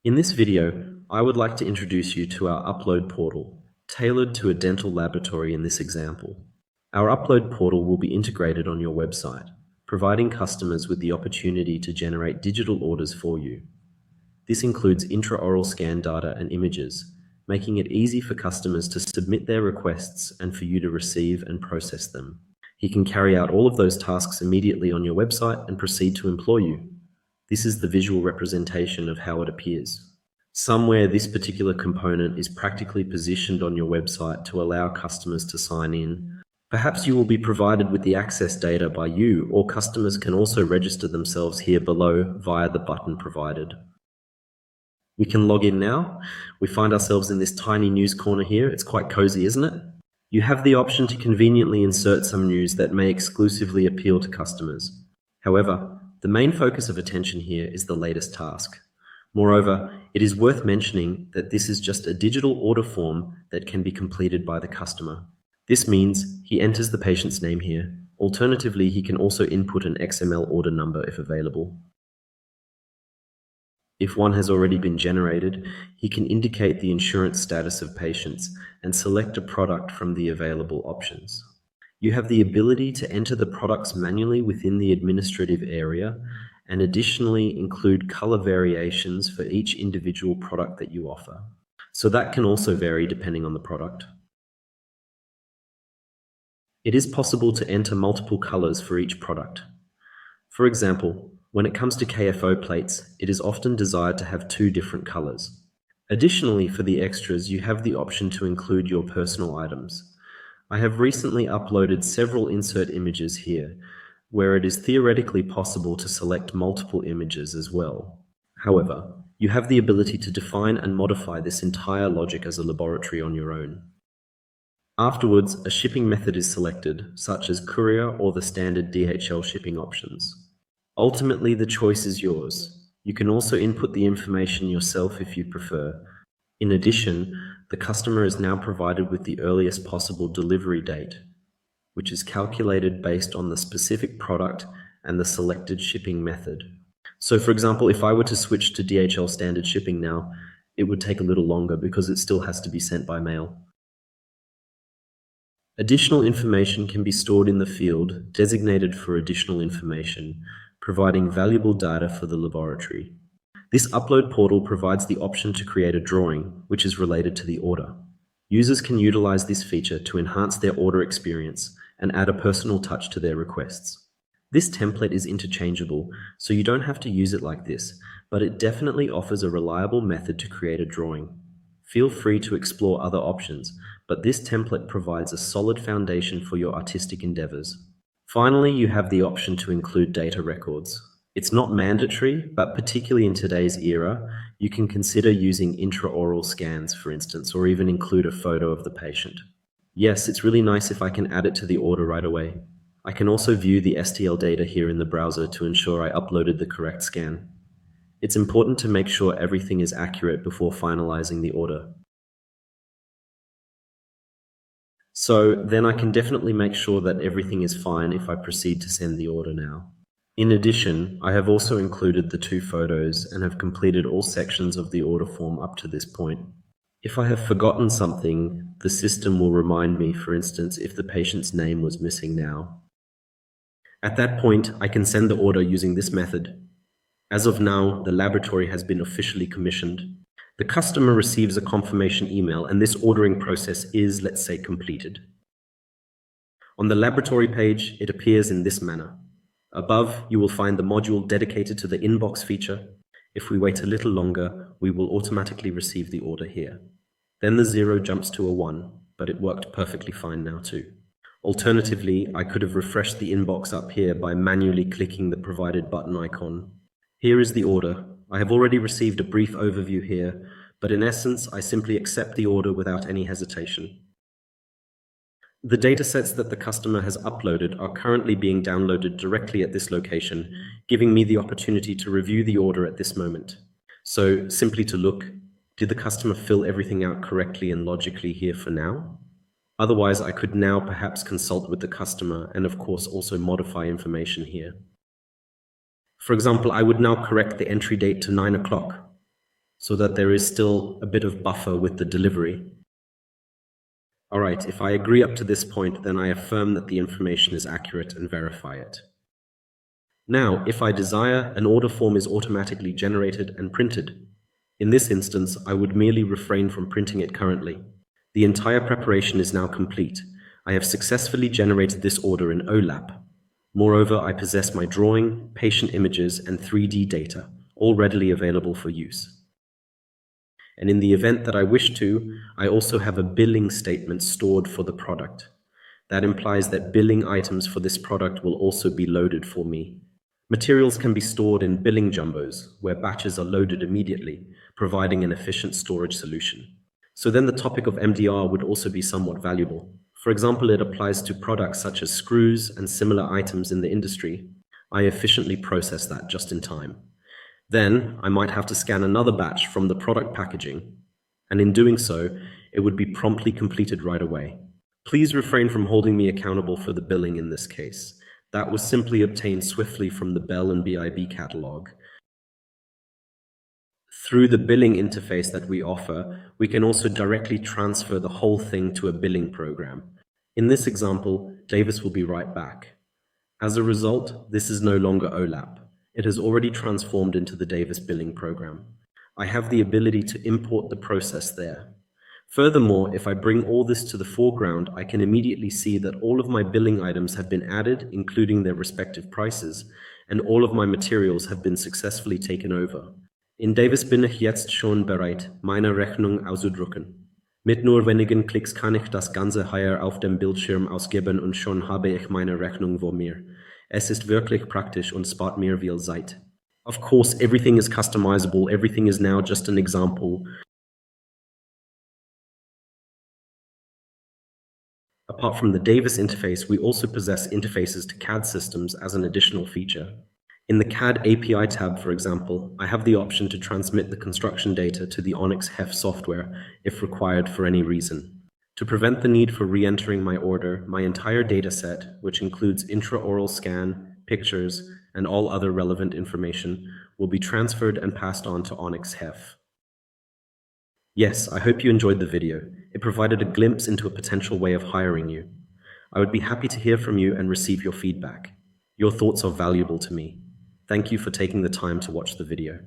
In this video, I would like to introduce you to our upload portal, tailored to a dental laboratory in this example. Our upload portal will be integrated on your website, providing customers with the opportunity to generate digital orders for you. This includes intraoral scan data and images, making it easy for customers to submit their requests and for you to receive and process them. You can carry out all of those tasks immediately on your website and proceed to employ you. This is the visual representation of how it appears. Somewhere this particular component is practically positioned on your website to allow customers to sign in. Perhaps you will be provided with the access data by you, or customers can also register themselves here below via the button provided. We can log in now. We find ourselves in this tiny news corner here. It's quite cozy, isn't it? You have the option to conveniently insert some news that may exclusively appeal to customers. However, the main focus of attention here is the latest task. Moreover, it is worth mentioning that this is just a digital order form that can be completed by the customer. This means he enters the patient's name here. Alternatively, he can also input an XML order number if available. If one has already been generated, he can indicate the insurance status of patients and select a product from the available options. You have the ability to enter the products manually within the administrative area and additionally include color variations for each individual product that you offer. So that can also vary depending on the product. It is possible to enter multiple colors for each product. For example, when it comes to KFOwl plates, it is often desired to have 2 different colors. Additionally, for the extras, you have the option to include your personal items. I have recently uploaded several insert images here, where it is theoretically possible to select multiple images as well. However, you have the ability to define and modify this entire logic as a laboratory on your own. Afterwards, a shipping method is selected, such as courier or the standard DHL shipping options. Ultimately, the choice is yours. You can also input the information yourself if you prefer. In addition, the customer is now provided with the earliest possible delivery date, which is calculated based on the specific product and the selected shipping method. So for example, if I were to switch to DHL standard shipping now, it would take a little longer because it still has to be sent by mail. Additional information can be stored in the field designated for additional information, providing valuable data for the laboratory. This upload portal provides the option to create a drawing, which is related to the order. Users can utilize this feature to enhance their order experience and add a personal touch to their requests. This template is interchangeable, so you don't have to use it like this, but it definitely offers a reliable method to create a drawing. Feel free to explore other options, but this template provides a solid foundation for your artistic endeavors. Finally, you have the option to include data records. It's not mandatory, but particularly in today's era, you can consider using intraoral scans, for instance, or even include a photo of the patient. Yes, it's really nice if I can add it to the order right away. I can also view the STL data here in the browser to ensure I uploaded the correct scan. It's important to make sure everything is accurate before finalizing the order. So then I can definitely make sure that everything is fine if I proceed to send the order now. In addition, I have also included the 2 photos and have completed all sections of the order form up to this point. If I have forgotten something, the system will remind me, for instance, if the patient's name was missing now. At that point, I can send the order using this method. As of now, the laboratory has been officially commissioned. The customer receives a confirmation email, and this ordering process is, let's say, completed. On the laboratory page, it appears in this manner. Above, you will find the module dedicated to the inbox feature. If we wait a little longer, we will automatically receive the order here. Then the 0 jumps to a 1, but it worked perfectly fine now too. Alternatively, I could have refreshed the inbox up here by manually clicking the provided button icon. Here is the order. I have already received a brief overview here, but in essence, I simply accept the order without any hesitation. The datasets that the customer has uploaded are currently being downloaded directly at this location, giving me the opportunity to review the order at this moment. So simply to look, did the customer fill everything out correctly and logically here for now? Otherwise, I could now perhaps consult with the customer and of course also modify information here. For example, I would now correct the entry date to 9 o'clock. so that there is still a bit of buffer with the delivery. All right, if I agree up to this point, then I affirm that the information is accurate and verify it. Now, if I desire, an order form is automatically generated and printed. In this instance, I would merely refrain from printing it currently. The entire preparation is now complete. I have successfully generated this order in Owllab. Moreover, I possess my drawing, patient images, and 3D data, all readily available for use. And in the event that I wish to, I also have a billing statement stored for the product. That implies that billing items for this product will also be loaded for me. Materials can be stored in billing jumbos, where batches are loaded immediately, providing an efficient storage solution. So then the topic of MDR would also be somewhat valuable. For example, it applies to products such as screws and similar items in the industry. I efficiently process that just in time. Then I might have to scan another batch from the product packaging, and in doing so, it would be promptly completed right away. Please refrain from holding me accountable for the billing in this case. That was simply obtained swiftly from the Bell and BIB catalog. Through the billing interface that we offer, we can also directly transfer the whole thing to a billing program. In this example, DEWIS will be right back. As a result, this is no longer Owllab. It has already transformed into the DEWIS billing program. I have the ability to import the process there. Furthermore, if I bring all this to the foreground, I can immediately see that all of my billing items have been added, including their respective prices, and all of my materials have been successfully taken over. In DEWIS bin ich jetzt schon bereit, meine Rechnung auszudrucken. Mit nur wenigen Klicks kann ich das Ganze hier auf dem Bildschirm ausgeben und schon habe ich meine Rechnung vor mir. Es ist wirklich praktisch und spart mir viel Zeit. Of course, everything is customizable. Everything is now just an example. Apart from the DEWIS interface, we also possess interfaces to CAD systems as an additional feature. In the CAD API tab, for example, I have the option to transmit the construction data to the Onyxceph software if required for any reason. To prevent the need for re-entering my order, my entire dataset, which includes intraoral scan, pictures, and all other relevant information, will be transferred and passed on to Onyxceph. Yes, I hope you enjoyed the video. It provided a glimpse into a potential way of hiring you. I would be happy to hear from you and receive your feedback. Your thoughts are valuable to me. Thank you for taking the time to watch the video.